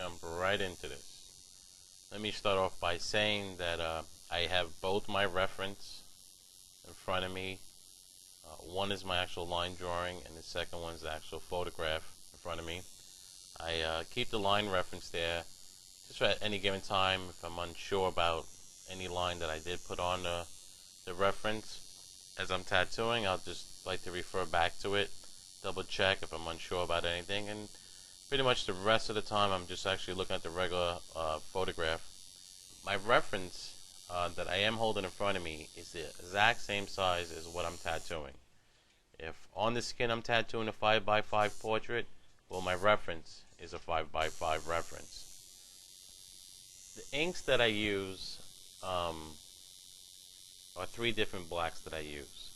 jump right into this. Let me start off by saying that I have both my reference in front of me. One is my actual line drawing, and the second one is the actual photograph in front of me. I keep the line reference there just at any given time if I'm unsure about any line that I did put on the reference. As I'm tattooing, I'll just like to refer back to it, double check if I'm unsure about anything, and pretty much the rest of the time I'm just actually looking at the regular photograph. My reference that I am holding in front of me is the exact same size as what I'm tattooing. If on the skin I'm tattooing a 5x5 portrait, well, my reference is a 5x5 reference. The inks that I use are three different blacks that I use.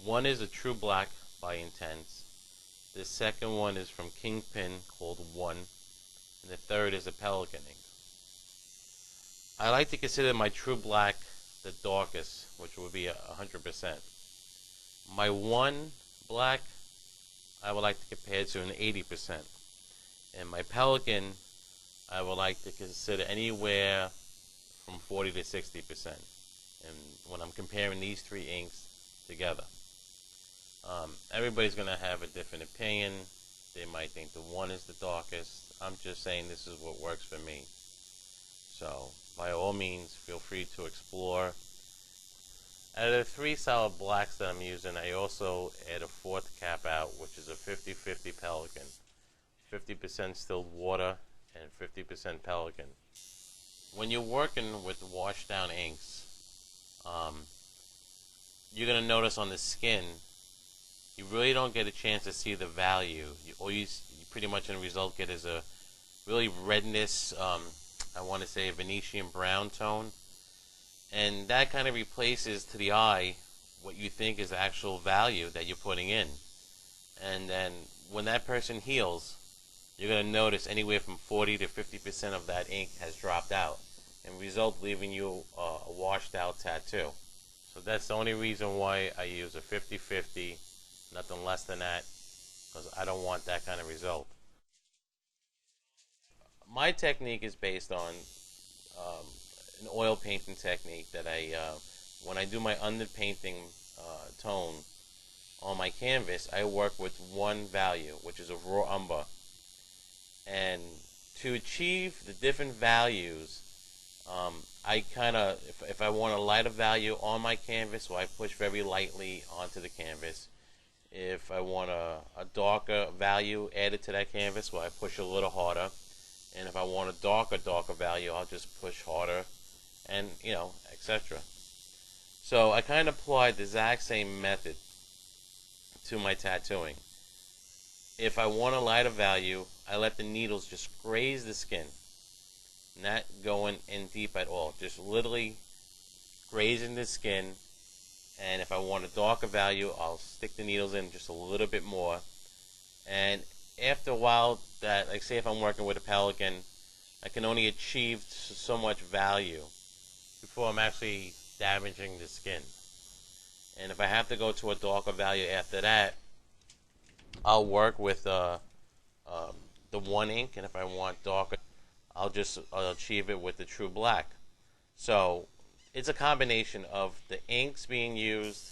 One is a True Black by Intense. The second one is from Kingpin called One, and the third is a Pelican ink. I like to consider my True Black the darkest, which would be 100%. My One Black I would like to compare to an 80%. And my Pelican I would like to consider anywhere from 40 to 60%. And when I'm comparing these three inks together, everybody's going to have a different opinion. They might think the one is the darkest. I'm just saying this is what works for me. So by all means, feel free to explore. Out of the three solid blacks that I'm using, I also add a fourth cap out, which is a 50-50 Pelican. 50% distilled water and 50% Pelican. When you're working with washed down inks, you're going to notice on the skin, you really don't get a chance to see the value. All you pretty much in the result get is a really redness, I want to say a Venetian brown tone. And that kind of replaces to the eye what you think is the actual value that you're putting in. And then when that person heals, you're going to notice anywhere from 40 to 50% of that ink has dropped out, and result leaving you a washed out tattoo. So that's the only reason why I use a 50-50, nothing less than that, because I don't want that kind of result. My technique is based on an oil painting technique that when I do my underpainting tone on my canvas, I work with one value, which is a raw umber. And to achieve the different values, I kind of, if I want a lighter value on my canvas, so I push very lightly onto the canvas. If I want a darker value added to that canvas, well, I push a little harder. And if I want a darker value, I'll just push harder, and etc. So I kind of applied the exact same method to my tattooing. If I want a lighter value, I let the needles just graze the skin, not going in deep at all, just literally grazing the skin. And if I want a darker value, I'll stick the needles in just a little bit more. And after a while, that, like say if I'm working with a Pelican, I can only achieve so much value before I'm actually damaging the skin. And if I have to go to a darker value after that, I'll work with the one ink, and if I want darker, I'll achieve it with the True Black. So it's a combination of the inks being used,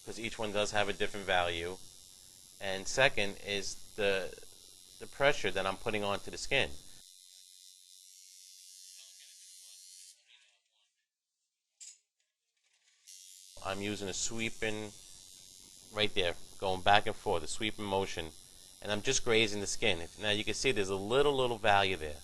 because each one does have a different value, and second is the pressure that I'm putting onto the skin. I'm using a sweeping right there, going back and forth, a sweeping motion, and I'm just grazing the skin. Now you can see there's a little value there.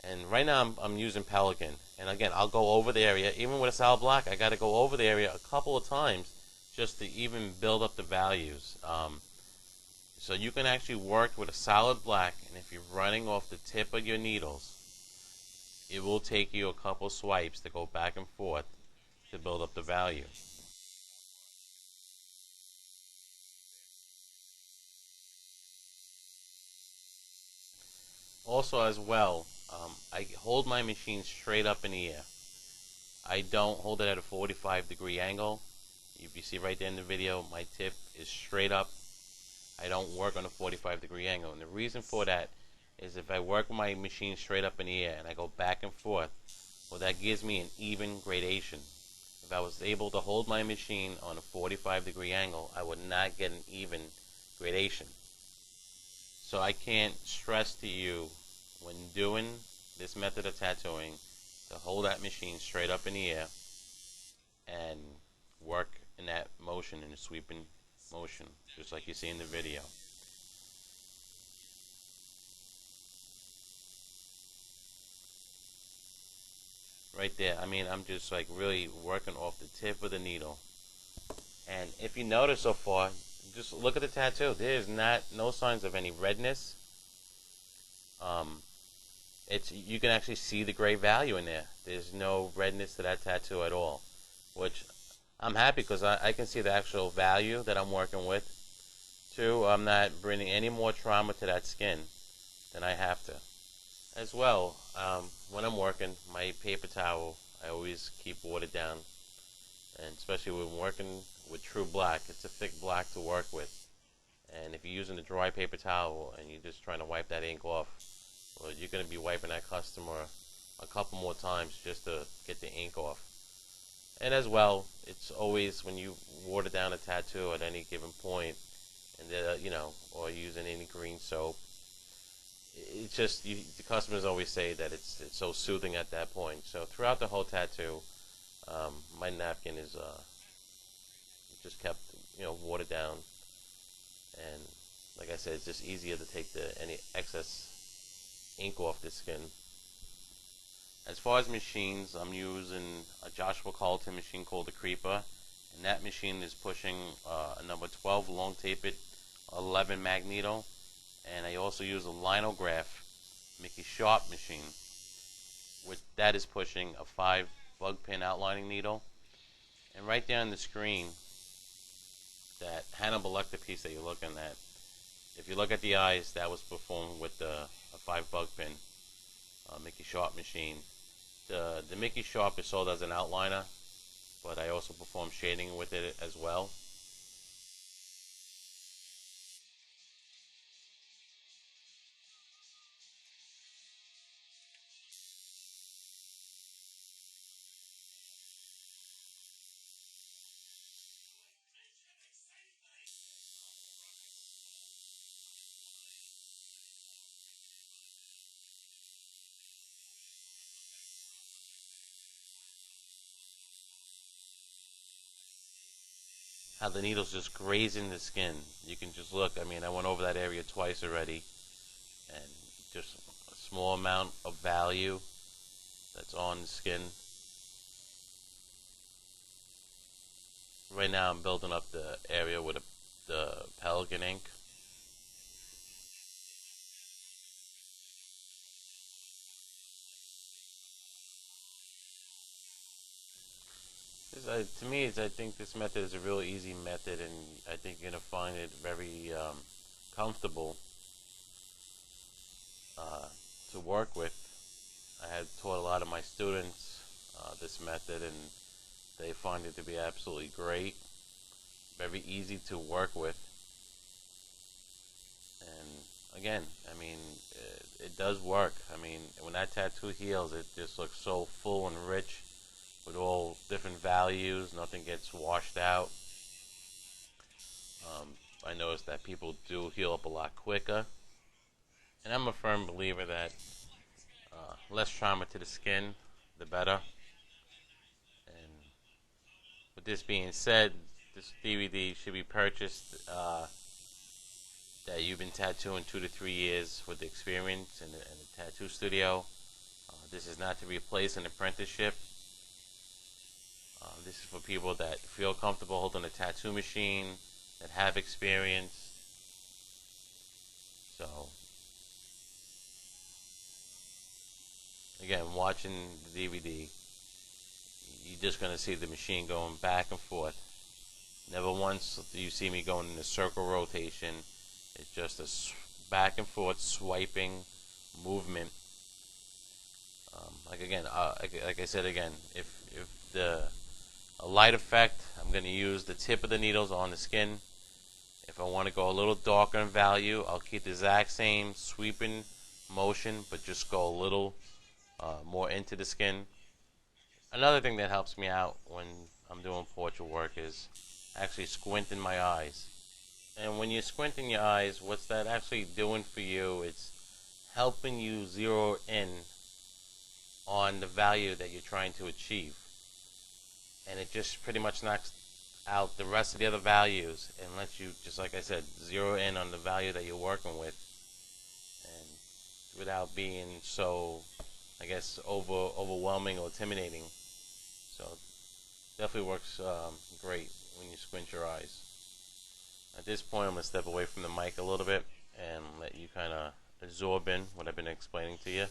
And right now I'm using Pelican, and again I'll go over the area. Even with a solid black, I got to go over the area a couple of times just to even build up the values. So you can actually work with a solid black, and if you're running off the tip of your needles, it will take you a couple swipes to go back and forth to build up the value. Also as well, I hold my machine straight up in the air. I don't hold it at a 45-degree angle. If you see right there in the video, my tip is straight up. I don't work on a 45-degree angle. And the reason for that is if I work my machine straight up in the air and I go back and forth, well, that gives me an even gradation. If I was able to hold my machine on a 45-degree angle, I would not get an even gradation. So I can't stress to you, when doing this method of tattooing, to hold that machine straight up in the air and work in that motion, in a sweeping motion, just like you see in the video. Right there, I mean, I'm just like really working off the tip of the needle. And if you notice so far, just look at the tattoo. There's no signs of any redness. It's, you can actually see the gray value in there. There's no redness to that tattoo at all, which I'm happy, because I can see the actual value that I'm working with. Two, I'm not bringing any more trauma to that skin than I have to. As well, when I'm working, my paper towel, I always keep watered down, and especially when working with true black, it's a thick black to work with. And if you're using a dry paper towel and you're just trying to wipe that ink off, well, you're going to be wiping that customer a couple more times just to get the ink off. And as well, it's always, when you water down a tattoo at any given point, and or using any green soap, it's just, the customers always say that it's so soothing at that point. So throughout the whole tattoo, my napkin is just kept watered down, and like I said, it's just easier to take any excess ink off the skin. As far as machines, I'm using a Joshua Carlton machine called the Creeper, and that machine is pushing a number 12 long tapered 11 magneto, and I also use a Linograph Mickey Sharp machine, which that is pushing a 5 bug pin outlining needle. And right there on the screen, that Hannibal Lecter piece that you're looking at, if you look at the eyes, that was performed with a 5 bug pin Mickey Sharp machine. The Mickey Sharp is sold as an outliner, but I also perform shading with it as well. How the needle's just grazing the skin. You can just look. I mean, I went over that area twice already, and just a small amount of value that's on the skin. Right now I'm building up the area with the Pelican ink. To me, I think this method is a really easy method, and I think you're going to find it very comfortable to work with. I have taught a lot of my students this method, and they find it to be absolutely great, very easy to work with. And again, I mean, it does work. I mean, when that tattoo heals, it just looks so full and rich with all different values. Nothing gets washed out. I noticed that people do heal up a lot quicker. And I'm a firm believer that less trauma to the skin, the better. And with this being said, this DVD should be purchased that you've been tattooing 2 to 3 years with the experience in the tattoo studio. This is not to replace an apprenticeship. This is for people that feel comfortable holding a tattoo machine, that have experience. So, again, watching the DVD, you're just going to see the machine going back and forth. Never once do you see me going in a circle rotation. It's just a back and forth swiping movement. Like I said again, if a light effect, I'm going to use the tip of the needles on the skin. If I want to go a little darker in value, I'll keep the exact same sweeping motion, but just go a little more into the skin. Another thing that helps me out when I'm doing portrait work is actually squinting my eyes. And when you're squinting your eyes, what's that actually doing for you? It's helping you zero in on the value that you're trying to achieve. And it just pretty much knocks out the rest of the other values and lets you, just like I said, zero in on the value that you're working with, and without being so, I guess, overwhelming or intimidating. So definitely works great when you squint your eyes. At this point, I'm gonna step away from the mic a little bit and let you kind of absorb in what I've been explaining to you.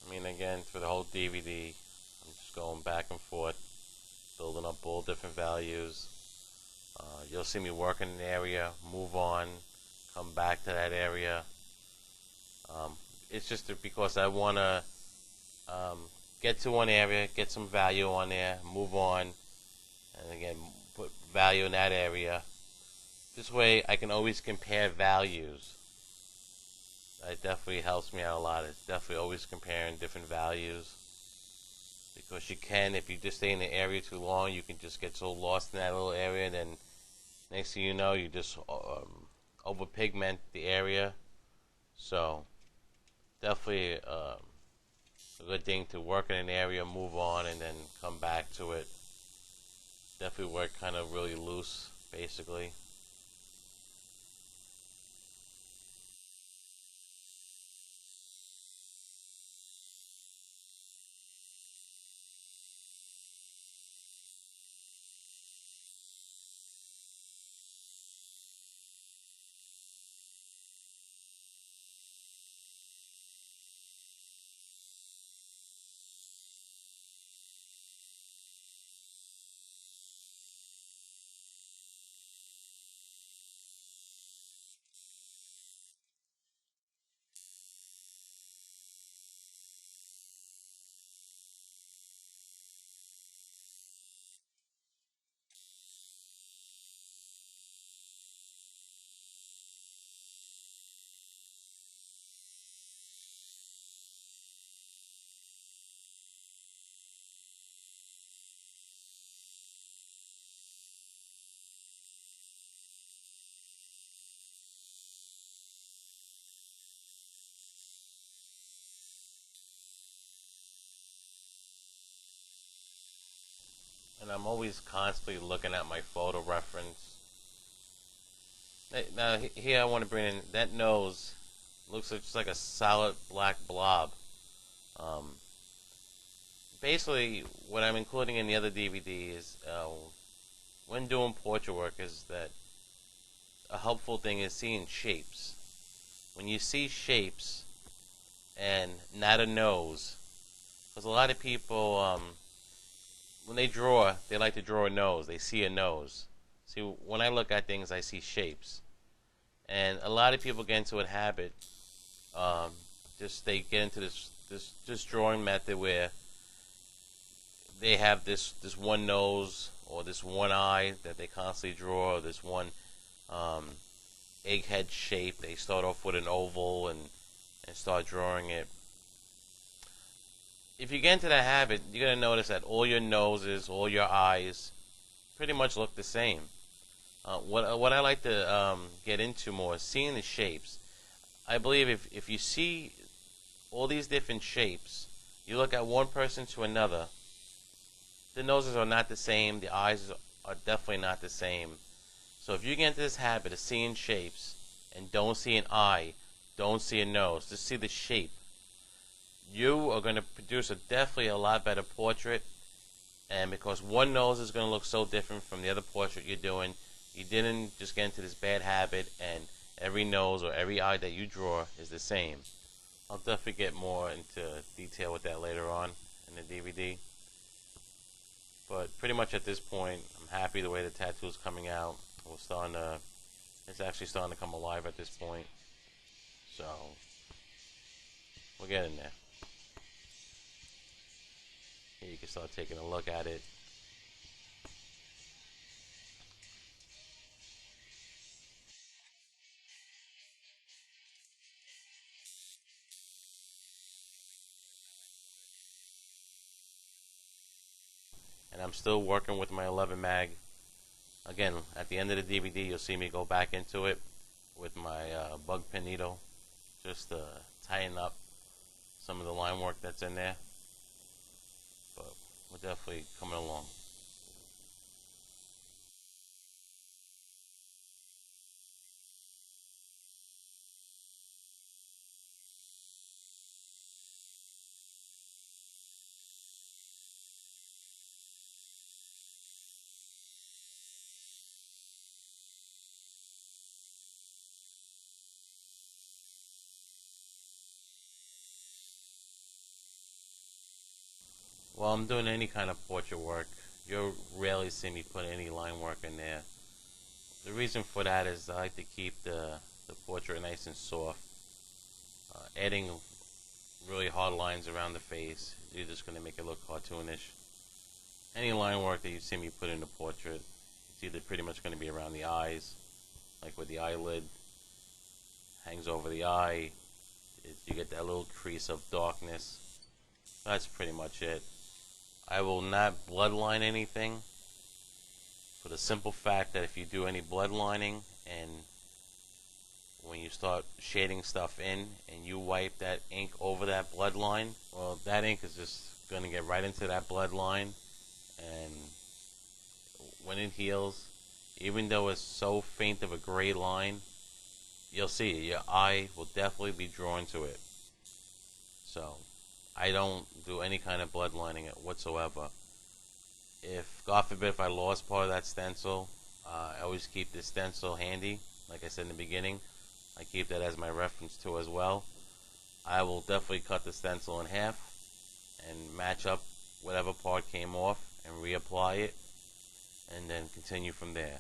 I mean, again, for the whole DVD, I'm just going back and forth, building up all different values. You'll see me work in an area, move on, come back to that area. Um, it's just because I want to um, get to one area, get some value on there, move on, and again, put value in that area. This way, I can always compare values. It definitely helps me out a lot. It's definitely always comparing different values. Because you can, if you just stay in the area too long, you can just get so lost in that little area, and then next thing you know, you just over pigment the area. So definitely a good thing to work in an area, move on, and then come back to it. Definitely work kind of really loose, basically. And I'm always constantly looking at my photo reference. Now here I want to bring in that nose. Looks just like a solid black blob. Um, Basically, what I'm including in the other DVD is when doing portrait work is that a helpful thing is seeing shapes. When you see shapes and not a nose, because a lot of people, when they draw, they like to draw a nose. They see a nose. See, when I look at things, I see shapes. And a lot of people get into a habit, um, just they get into this drawing method where they have this one nose or this one eye that they constantly draw, or this one um, egghead shape. They start off with an oval and start drawing it. If you get into that habit, you're gonna notice that all your noses, all your eyes, pretty much look the same. What I like to get into more is seeing the shapes. I believe if you see all these different shapes, you look at one person to another, the noses are not the same, the eyes are definitely not the same. So if you get into this habit of seeing shapes and don't see an eye, don't see a nose, just see the shape, you are going to produce definitely a lot better portrait. And because one nose is going to look so different from the other portrait you're doing, you didn't just get into this bad habit and every nose or every eye that you draw is the same. I'll definitely get more into detail with that later on in the DVD. But pretty much at this point, I'm happy the way the tattoo is coming out. It's actually starting to come alive at this point. So we're getting there. Here you can start taking a look at it. And I'm still working with my 11 mag. Again, at the end of the DVD, you'll see me go back into it with my bug pin needle, just to tighten up some of the line work that's in there. But we're definitely coming along. Well, I'm doing any kind of portrait work. You'll rarely see me put any line work in there. The reason for that is I like to keep the portrait nice and soft. Adding really hard lines around the face, you're just going to make it look cartoonish. Any line work that you see me put in the portrait, it's either pretty much going to be around the eyes, like with the eyelid, hangs over the eye, you get that little crease of darkness. That's pretty much it. I will not bloodline anything for the simple fact that if you do any bloodlining and when you start shading stuff in and you wipe that ink over that bloodline, well, that ink is just going to get right into that bloodline, and when it heals, even though it's so faint of a gray line, you'll see it. Your eye will definitely be drawn to it. So I don't do any kind of bloodlining whatsoever. If, God forbid, if I lost part of that stencil, I always keep this stencil handy. Like I said in the beginning, I keep that as my reference too as well. I will definitely cut the stencil in half and match up whatever part came off and reapply it, and then continue from there.